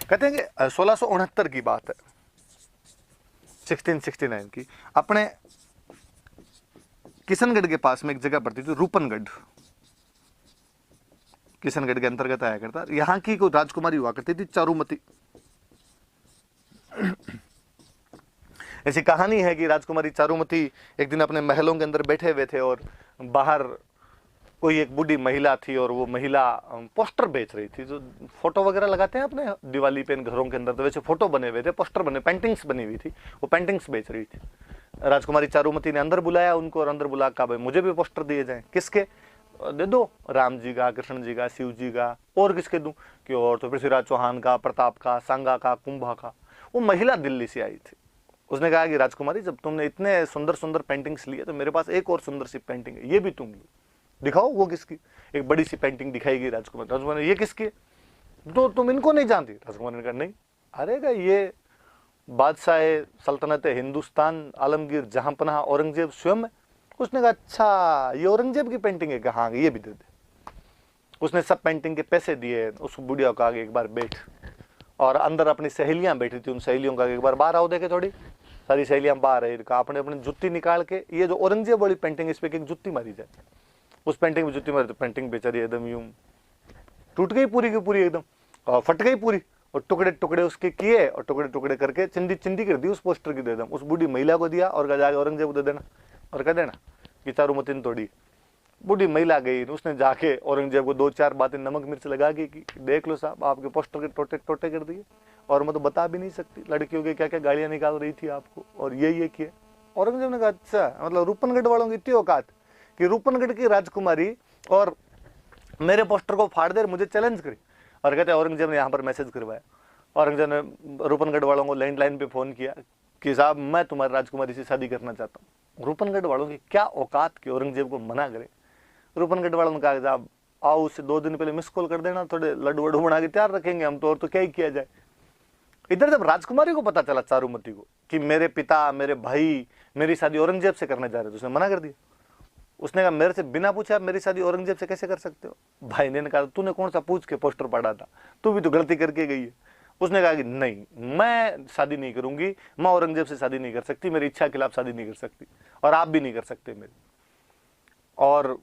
कहते हैं कि 1669 की बात है, 1669 की, अपने किशनगढ़ के पास में एक जगह पड़ती थी रूपनगढ़, किशनगढ़ के अंतर्गत आया करता। यहाँ की कोई राजकुमारी हुआ करती थी चारुमती। ऐसी कहानी है कि राजकुमारी चारुमती एक दिन अपने महलों के अंदर बैठे हुए थे और बाहर कोई एक बूढ़ी महिला थी और वो महिला पोस्टर बेच रही थी, जो फोटो वगैरह लगाते हैं अपने दिवाली पे घरों के अंदर, तो वैसे फोटो बने हुए थे, पोस्टर बने, पेंटिंग्स बनी हुई थी, वो पेंटिंग्स बेच रही थी। राजकुमारी चारुमती ने अंदर बुलाया उनको और अंदर बुला कहा भाई मुझे भी पोस्टर दिए जाएं। किसके? दे दो, राम जी का, कृष्ण जी का, शिव जी का, और किसके दूं? कि और तो पृथ्वीराज चौहान का, प्रताप का, सांगा का, कुंभा का। वो महिला दिल्ली से आई थी। उसने कहा कि राजकुमारी जब तुमने इतने सुंदर सुंदर पेंटिंग्स लिए तो मेरे पास एक और सुंदर सी पेंटिंग है, ये भी तुम लो, दिखाओ। वो किसकी? एक बड़ी सी पेंटिंग दिखाई राजकुमारी। राजकुमारी ये किसकी? तो तुम इनको नहीं जानती? राजकुमारी ने कहा नहीं। अरे का ये बादशाह सल्तनत हिंदुस्तान आलमगीर जहांपनाह औरंगजेब स्वयं है। उसने कहा अच्छा ये औरंगजेब की पेंटिंग है? कहा ये भी दे दे। उसने सब पेंटिंग के पैसे दिए, उस बुढ़िया को आगे एक बार बैठ, और अंदर अपनी सहेलियां बैठी थी, उन सहेलियों का एक बार बाहर आओ देखे। थोड़ी सारी सहेलियां बाहर है, आपने अपनी जुत्ती निकाल के, ये जो औरंगजेब वाली पेंटिंग इस पे एक जुत्ती मारी जाए। उस पेंटिंग में जुत्ती मारी तो पेंटिंग बेचारी एकदम यूं टूट गई पूरी की पूरी, एकदम और फट गई पूरी, और टुकड़े टुकड़े उसके किए और टुकड़े टुकड़े करके चिंदी चिंदी कर दी उस पोस्टर की, दे दम उस बूढ़ी महिला को दिया और जाके औरंगजेब को दे देना और कह देना कि चारुमती ने तोड़ी। बूढ़ी महिला गई, उसने जाके औरंगजेब को दो चार बातें नमक मिर्च लगा के कि देख लो साहब आपके पोस्टर के टोटे टोटे कर दिए, और मैं तो बता भी नहीं सकती लड़कियों के क्या क्या गालियां निकाल रही थी आपको, और ये किए। औरंगजेब ने कहा अच्छा, मतलब रूपनगढ़ वालों की इतनी औकात कि रूपनगढ़ की राजकुमारी और मेरे पोस्टर को फाड़ दे, मुझे चैलेंज करी। और कहते औरंगजेब ने यहाँ पर मैसेज करवाया। औरंगजेब ने रूपनगढ़ वालों को लैंडलाइन पे फोन किया कि साहब मैं तुम्हारी राजकुमारी से शादी करना चाहता हूँ। रूपनगढ़ वालों की क्या औकात कि औरंगजेब को मना करे। रूपनगढ़ वालों ने कहा साहब आओ, उससे 2 दिन पहले मिस कॉल कर देना, थोड़े लड्डू वड्डू बना के तैयार रखेंगे हम तो, और तो क्या ही किया जाए। इधर जब राजकुमारी को पता चला चारुमती को कि मेरे पिता मेरे भाई मेरी शादी औरंगजेब से करने जा रहे थे, उसने मना कर दिया। उसने कहा मेरे से बिना पूछे आप मेरी शादी औरंगजेब से कैसे कर सकते हो? भाई ने कहा तूने कौन सा पूछ के पोस्टर पढ़ा था, तू भी तो गलती करके गई है। उसने कहा कि नहीं मैं शादी नहीं करूंगी, मैं औरंगजेब से शादी नहीं कर सकती, मेरी इच्छा के खिलाफ शादी नहीं कर सकती, और आप भी नहीं कर सकते मेरी। और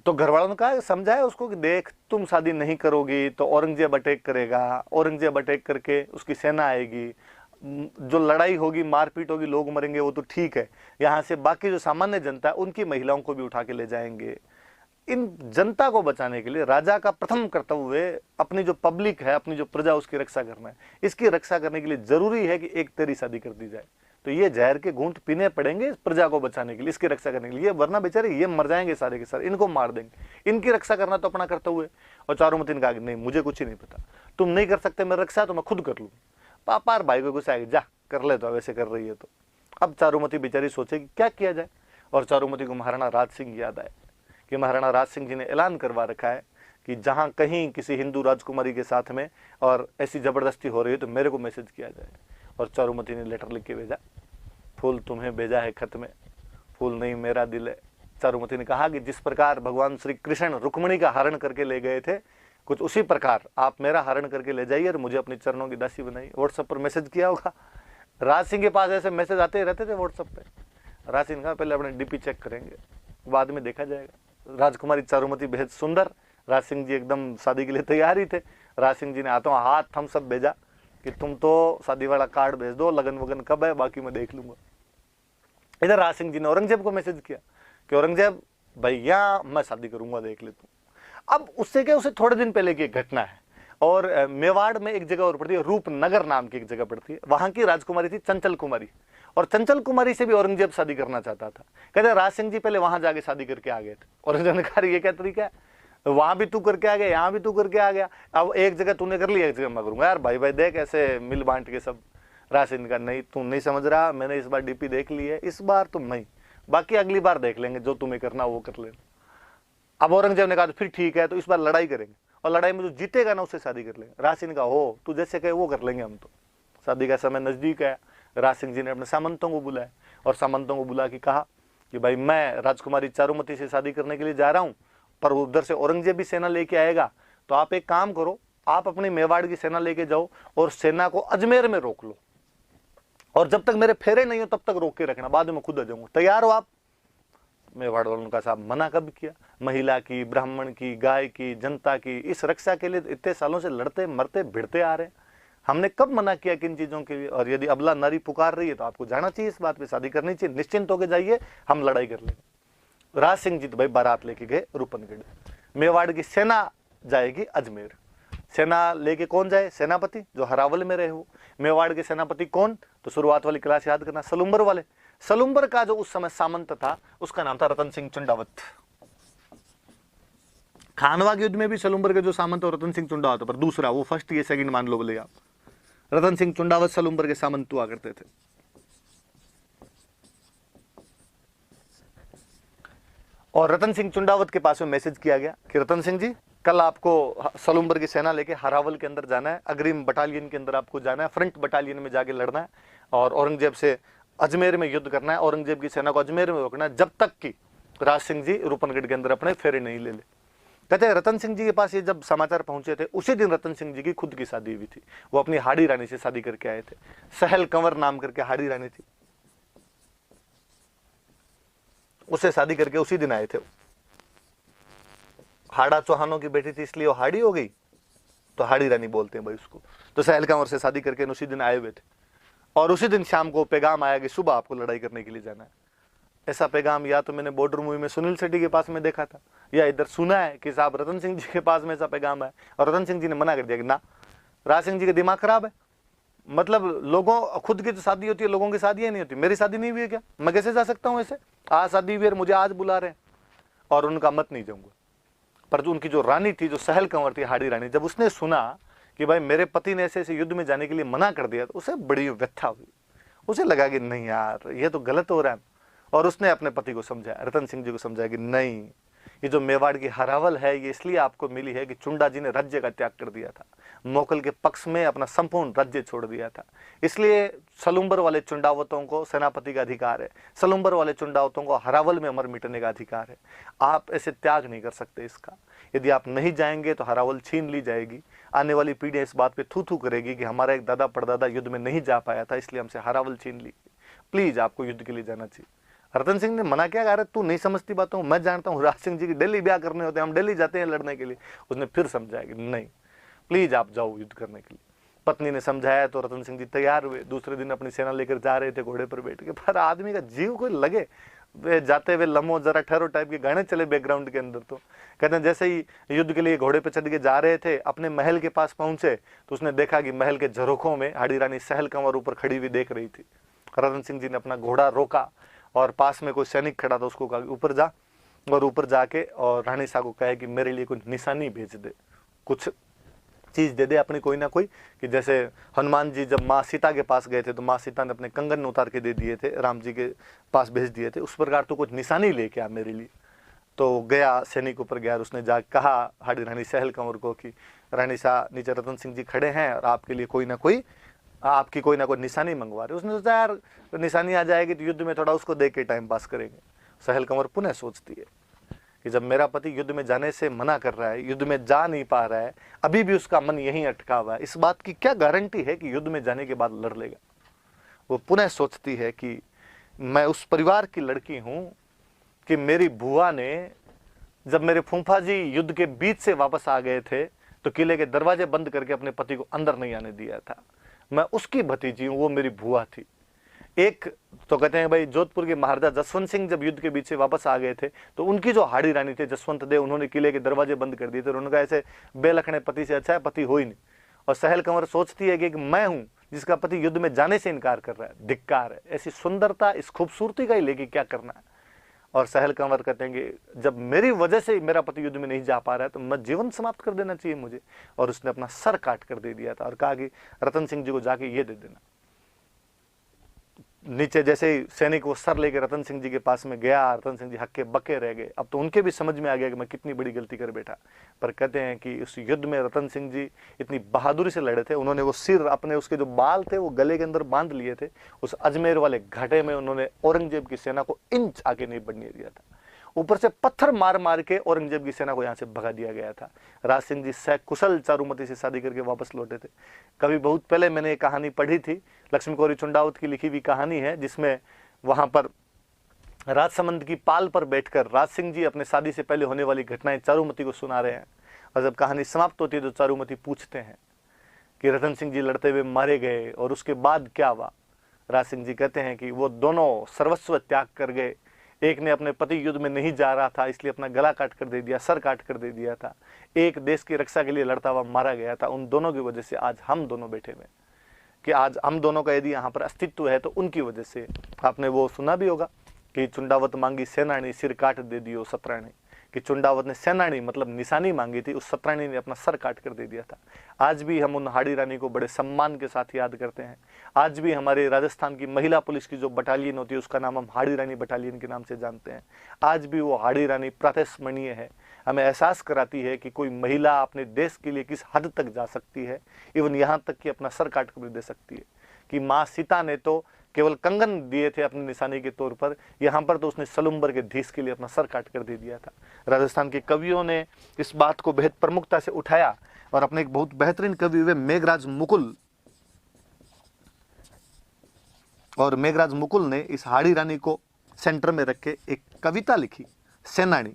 तो घर वालों ने कहा, समझाया उसको कि देख तुम शादी नहीं करोगी तो औरंगजेब अटैक करेगा, औरंगजेब अटैक करके उसकी सेना आएगी, जो लड़ाई होगी मारपीट होगी लोग मरेंगे, वो तो ठीक है, यहाँ से बाकी जो सामान्य जनता है उनकी महिलाओं को भी उठा के ले जाएंगे। इन जनता को बचाने के लिए राजा का प्रथम कर्तव्य अपनी जो पब्लिक है, अपनी जो प्रजा, उसकी रक्षा करना है। इसकी रक्षा करने के लिए जरूरी है कि एक तेरी शादी कर दी जाए। तो ये जहर के घूंट पीने पड़ेंगे प्रजा को बचाने के लिए, इसकी रक्षा करने के लिए, वरना बेचारे ये मर जाएंगे सारे के सारे, इनको मार देंगे। इनकी रक्षा करना तो अपना कर्तव्य है। और चारुमती ने कहा नहीं मुझे कुछ ही नहीं पता, तुम नहीं कर सकते मेरी रक्षा तो मैं खुद कर लूँ। पापार भाई को गुस्सा आएगा, जा कर ले, तो वैसे कर रही है तो। अब चारुमती बेचारी सोचेगी क्या किया जाए, और चारुमती को महाराणा राज सिंह याद आए कि महाराणा राज सिंह जी ने ऐलान करवा रखा है कि जहां कहीं किसी हिंदू राजकुमारी के साथ में और ऐसी जबरदस्ती हो रही है तो मेरे को मैसेज किया जाए। और चारुमती ने लेटर लिख के भेजा, फूल तुम्हें भेजा है खत में, फूल नहीं मेरा दिल है। चारुमती ने कहा कि जिस प्रकार भगवान श्री कृष्ण रुक्मिणी का हरण करके ले गए थे, कुछ उसी प्रकार आप मेरा हरण करके ले जाइए और मुझे अपनी चरणों की दासी बनाइए। व्हाट्सएप पर मैसेज किया होगा। राज सिंह के पास ऐसे मैसेज आते ही रहते थे व्हाट्सएप पे। राज सिंह कहा पहले अपने डीपी चेक करेंगे, बाद में देखा जाएगा। राजकुमारी चारुमती बेहद सुंदर, राज सिंह जी एकदम शादी के लिए तैयार ही थे। राज सिंह जी ने हाथों हाथ थम्स अप भेजा कि तुम तो शादी वाला कार्ड भेज दो, लगन वगन कब है बाकी मैं देख लूंगा। इधर राज सिंह जी ने औरंगजेब को मैसेज किया कि औरंगजेब भैया मैं शादी करूंगा, देख ले तू। अब उससे क्या, उसे थोड़े दिन पहले की एक घटना है, और मेवाड़ में एक जगह और पड़ती है, रूपनगर नाम की एक जगह पड़ती है, वहां की राजकुमारी थी चंचल कुमारी, और चंचल कुमारी से भी औरंगजेब शादी करना चाहता था। कहते राज सिंह जी पहले वहां जाके शादी करके आ गए थे। औरंगजेब ने कहा ये क्या तरीका है, वहां भी तू करके आ गया, यहाँ भी तू करके आ गया, अब एक जगह तूने कर लिया एक जगह मैं करूंगा। यार भाई भाई देख ऐसे मिल बांट के सब। राज सिंह का नहीं तू नहीं समझ रहा, मैंने इस बार डीपी देख ली है, इस बार तुम नहीं, बाकी अगली बार देख लेंगे, जो तुम्हें करना वो कर लेना। अब औरंगजेब ने कहा तो फिर ठीक है, तो इस बार लड़ाई करेंगे, और लड़ाई में जो जीतेगा ना उससे शादी कर लेंगे। राज सिंह ने कहा हो तू जैसे कहे वो कर लेंगे हम तो। शादी का समय नजदीक है। राज सिंह जी ने अपने सामंतों को बुलाया, और सामंतों को बुला के कहा कि भाई मैं राजकुमारी चारुमती से शादी करने के लिए जा रहा हूँ, पर उधर से औरंगजेब भी सेना लेके आएगा, तो आप एक काम करो, आप अपनी मेवाड़ की सेना लेके जाओ और सेना को अजमेर में रोक लो, और जब तक मेरे फेरे नहीं हो तब तक रोक के रखना, बाद में खुद आ जाऊंगा। तैयार हो आप? मेवाड़ वालों का साहब मना कब किया? महिला की, ब्राह्मण की, गाय की, जनता की, इस रक्षा के लिए इतने सालों से लड़ते मरते भिड़ते आ रहे हैं, हमने कब मना किया किन चीजों के लिए? और यदि अबला नारी पुकार रही है तो आपको जाना चाहिए, इस बात पे शादी करनी चाहिए, निश्चिंत होकर जाइए, हम लड़ाई कर लेंगे। राज सिंह जी तो भाई बारात लेके गए रूपनगढ़, मेवाड़ की सेना जाएगी अजमेर। सेना लेके कौन जाए? सेनापति जो हरावल में रहे हो। मेवाड़ के सेनापति कौन? तो शुरुआत वाली क्लास याद करना, सलुम्बर वाले। सलुम्बर का जो उस समय सामंत था उसका नाम था रतन सिंह चुंडावत। खानवा के युद्ध में भी सलुम्बर के जो सामंत और रतन सिंह चुंडावत, पर दूसरा, वो फर्स्ट ये सेकंड मान लो बोले आप। रतन सिंह चुंडावत सलुम्बर के सामंत हुआ करते थे। और रतन सिंह चुंडावत के पास में मैसेज किया गया कि रतन सिंह जी, कल आपको सलुम्बर की सेना लेके हरावल के अंदर जाना है, अग्रिम बटालियन के अंदर आपको जाना है, फ्रंट बटालियन में जाके लड़ना है और औरंगजेब से अजमेर में युद्ध करना है, औरंगजेब की सेना को अजमेर में रोकना है, जब तक कि राज सिंह जी रूपनगढ़ के अंदर अपने फेरे नहीं ले ले। कहते हैं रतन सिंह जी के पास ये जब समाचार पहुंचे थे, उसी दिन रतन सिंह जी की खुद की शादी हुई थी। वो अपनी हाड़ी रानी से शादी करके आए थे, सहल कंवर नाम करके हाड़ी रानी थी, उससे शादी करके उसी दिन आए थे। हाड़ा चौहानों की बेटी थी इसलिए वो हाड़ी हो गई, तो हाड़ी रानी बोलते हैं भाई उसको। तो सहल कंवर से शादी करके उसी दिन आए हुए थे, और उसी दिन शाम को पैगाम आया कि सुबह आपको लड़ाई करने के लिए जाना है। ऐसा पैगाम या तो मैंने बॉर्डर मूवी में सुनील शेट्टी के पास में देखा था, या इधर सुना है कि साहब रतन सिंह जी के पास में ऐसा पैगाम है, और रतन सिंह जी ने मना कर दिया कि ना, राज सिंह जी का दिमाग खराब है। मतलब लोगों, खुद की तो शादी होती है, लोगों की शादियां नहीं होती। मेरी शादी नहीं हुई है क्या? मैं कैसे जा सकता हूँ ऐसे? आज शादी हुई और मुझे आज बुला रहे हैं, और उनका मत नहीं जाऊंगा। पर जो उनकी जो रानी थी, जो सहल कंवर थी, हाड़ी रानी, जब उसने सुना कि भाई मेरे पति ने ऐसे ऐसे युद्ध में जाने के लिए मना कर दिया, तो उसे बड़ी व्यथा हुई। उसे लगा कि नहीं यार, ये तो गलत हो रहा है। और उसने अपने पति को समझाया, रतन सिंह जी को समझाया कि नहीं, ये जो मेवाड़ की हरावल है ये इसलिए आपको मिली है कि चुंडा जी ने राज्य का त्याग कर दिया था, मोकल के पक्ष में अपना संपूर्ण राज्य छोड़ दिया था, इसलिए सलुम्बर वाले चुंडावतों को सेनापति का अधिकार है, सलुम्बर वाले चुंडावतों को हरावल में अमर मिटने का अधिकार है। आप ऐसे त्याग नहीं कर सकते इसका। यदि आप नहीं जाएंगे तो हरावल छीन ली जाएगी। आने वाली पीढ़ियां इस बात पे थू थू करेगी कि हमारा एक दादा परदादा युद्ध में नहीं जा पाया था, इसलिए हमसे हरावल छीन ली। प्लीज आपको युद्ध के लिए जाना चाहिए। रतन सिंह ने मना किया, अरे तू नहीं समझती बातों, मैं जानता हूँ, राज सिंह जी की दिल्ली ब्याह करने होते हैं, हम दिल्ली जाते हैं लड़ने के लिए। उसने फिर समझाया कि नहीं, प्लीज आप जाओ युद्ध करने के लिए। पत्नी ने समझाया तो रतन सिंह जी तैयार हुए। दूसरे दिन अपनी सेना लेकर जा रहे थे घोड़े पर बैठ के, पर आदमी का जीव कोई लगे, वे जाते हुए लम्हो जरा ठहरो टाइप के गाने चले बैकग्राउंड के अंदर। तो कहते हैं जैसे ही युद्ध के लिए घोड़े पर चढ़ के जा रहे थे, अपने महल के पास पहुंचे तो उसने देखा कि महल के झरोखों में हाड़ी रानी सहल कंवर ऊपर खड़ी हुई देख रही थी। रतन सिंह जी ने अपना घोड़ा रोका और पास में कोई सैनिक खड़ा था, उसको कहा ऊपर जा, और ऊपर जाके और रानी साहब को कहे कि मेरे लिए कुछ निशानी भेज दे, कुछ चीज दे दे अपनी कोई ना कोई, कि जैसे हनुमान जी जब माँ सीता के पास गए थे तो माँ सीता ने अपने कंगन उतार के दे दिए थे, राम जी के पास भेज दिए थे, उस प्रकार तो कुछ निशानी लेके आ मेरे लिए। तो गया, सैनिक ऊपर गया, उसने जा कहा हाड़ी रानी सहल कंवर को कि रानी साहब नीचे रतन सिंह जी खड़े हैं और आपके लिए कोई ना कोई, आपकी कोई ना कोई निशानी मंगवा रहे। उसने सोचा यार निशानी आ जाएगी तो युद्ध में थोड़ा उसको देख के टाइम पास करेंगे। सहल कंवर पुनः सोचती है कि जब मेरा पति युद्ध में जाने से मना कर रहा है, युद्ध में जा नहीं पा रहा है, अभी भी उसका मन यहीं अटका हुआ है, इस बात की क्या गारंटी है कि युद्ध में जाने के बाद लड़ लेगा। वो पुनः सोचती है कि मैं उस परिवार की लड़की हूं कि मेरी बुआ ने, जब मेरे फूफा जी युद्ध के बीच से वापस आ गए थे तो किले के दरवाजे बंद करके अपने पति को अंदर नहीं आने दिया था। मैं उसकी भतीजी हूं, वो मेरी बुआ थी। एक तो कहते हैं भाई जोधपुर के महाराजा जसवंत सिंह जब युद्ध के बीच से वापस आ गए थे तो उनकी जो हाड़ी रानी थे जसवंत देव, उन्होंने किले के दरवाजे बंद कर दिए थे। उन्होंने कहा ऐसे बेलखने पति से अच्छा है पति हो ही नहीं। और सहल कंवर सोचती है कि मैं हूं जिसका पति युद्ध में जाने से इनकार कर रहा है, धिक्कार है। ऐसी सुंदरता, इस खूबसूरती का ही लेके क्या करना है। और सहल कंवर कहते हैं कि जब मेरी वजह से मेरा पति युद्ध में नहीं जा पा रहा है तो मैं जीवन समाप्त कर देना चाहिए मुझे। और उसने अपना सर काट कर दे दिया था और कहा कि रतन सिंह जी को जाके ये दे देना। नीचे जैसे ही सैनिक वो सर लेके रतन सिंह जी के पास में गया, रतन सिंह जी हक्के बक्के रह गए। अब तो उनके भी समझ में आ गया कि मैं कितनी बड़ी गलती कर बैठा। पर कहते हैं कि उस युद्ध में रतन सिंह जी इतनी बहादुरी से लड़े थे, उन्होंने वो सिर अपने, उसके जो बाल थे वो गले के अंदर बांध लिए थे। उस अजमेर वाले घाटे में उन्होंने औरंगजेब की सेना को इंच आगे नहीं बढ़ने दिया था। ऊपर से पत्थर मार मार के औरंगजेब की सेना को यहाँ से भगा दिया गया था। राज सिंह जी सकुशल चारुमती से शादी करके वापस लौटे थे। कभी बहुत पहले मैंने एक कहानी पढ़ी थी, लक्ष्मी कौरी चुंडावत की लिखी हुई कहानी है, जिसमें वहां पर राजसमंद की पाल पर बैठकर राज सिंह जी अपने शादी से पहले होने वाली घटनाएं चारुमती को सुना रहे हैं। और जब कहानी समाप्त होती है तो चारुमती पूछते हैं कि रतन सिंह जी लड़ते हुए मारे गए और उसके बाद क्या हुआ। राज सिंह जी कहते हैं कि वो दोनों सर्वस्व त्याग कर गए। एक ने अपने पति युद्ध में नहीं जा रहा था इसलिए अपना गला काट कर दे दिया, सर काट कर दे दिया था। एक देश की रक्षा के लिए लड़ता हुआ मारा गया था। उन दोनों की वजह से आज हम दोनों बैठे हुए, कि आज हम दोनों का यदि यहाँ पर अस्तित्व है तो उनकी वजह से। आपने वो सुना भी होगा कि चुंडावत मांगी सेनानी, सिर काट दे दियो सतरानी, कि चुंडावत ने सेनानी मतलब निशानी मांगी थी, उस सतरानी ने अपना सर काट कर दे दिया था। आज भी हम उन हाड़ी रानी को बड़े सम्मान के साथ याद करते हैं। आज भी हमारे राजस्थान की महिला पुलिस की जो बटालियन होती है उसका नाम हम हाड़ी रानी बटालियन के नाम से जानते हैं। आज भी वो हाड़ी रानी प्रातस्मरणीय है, हमें एहसास कराती है कि कोई महिला अपने देश के लिए किस हद तक जा सकती है, इवन यहाँ तक कि अपना सर काट कर भी दे सकती है। कि माँ सीता ने तो केवल कंगन दिए थे अपनी निशानी के तौर पर, यहाँ पर तो उसने सलुम्बर के धीस के लिए अपना सर काट कर दे दिया था। राजस्थान के कवियों ने इस बात को बेहद प्रमुखता से उठाया और अपने एक बहुत बेहतरीन कवि हुए मेघराज मुकुल, और मेघराज मुकुल ने इस हाड़ी रानी को सेंटर में रख के एक कविता लिखी, सेनानी।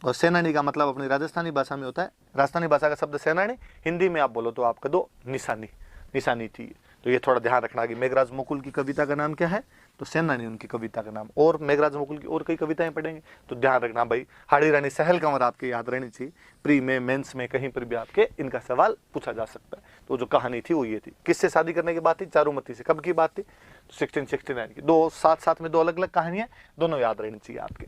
और सेनानी का मतलब अपनी राजस्थानी भाषा में होता है, राजस्थानी भाषा का शब्द सेनानी, हिंदी में आप बोलो तो आपका दो निशानी, निशानी थी। तो ये थोड़ा ध्यान रखना कि मेघराज मुकुल की कविता का नाम क्या है, तो सेनानी उनकी कविता का नाम। और मेघराज मुकुल की और कई कविताएं पढ़ेंगे तो ध्यान रखना भाई, हाड़ी रानी सहल कंवर आपके याद रहनी चाहिए। प्री में, मेंस में, कहीं पर भी आपके इनका सवाल पूछा जा सकता है। तो जो कहानी थी वो ये थी। किससे शादी करने की बात थी? चारुमती से। कब की बात थी? 1669 की। दो साथ साथ में दो अलग अलग कहानियां, दोनों याद रहनी चाहिए आपके।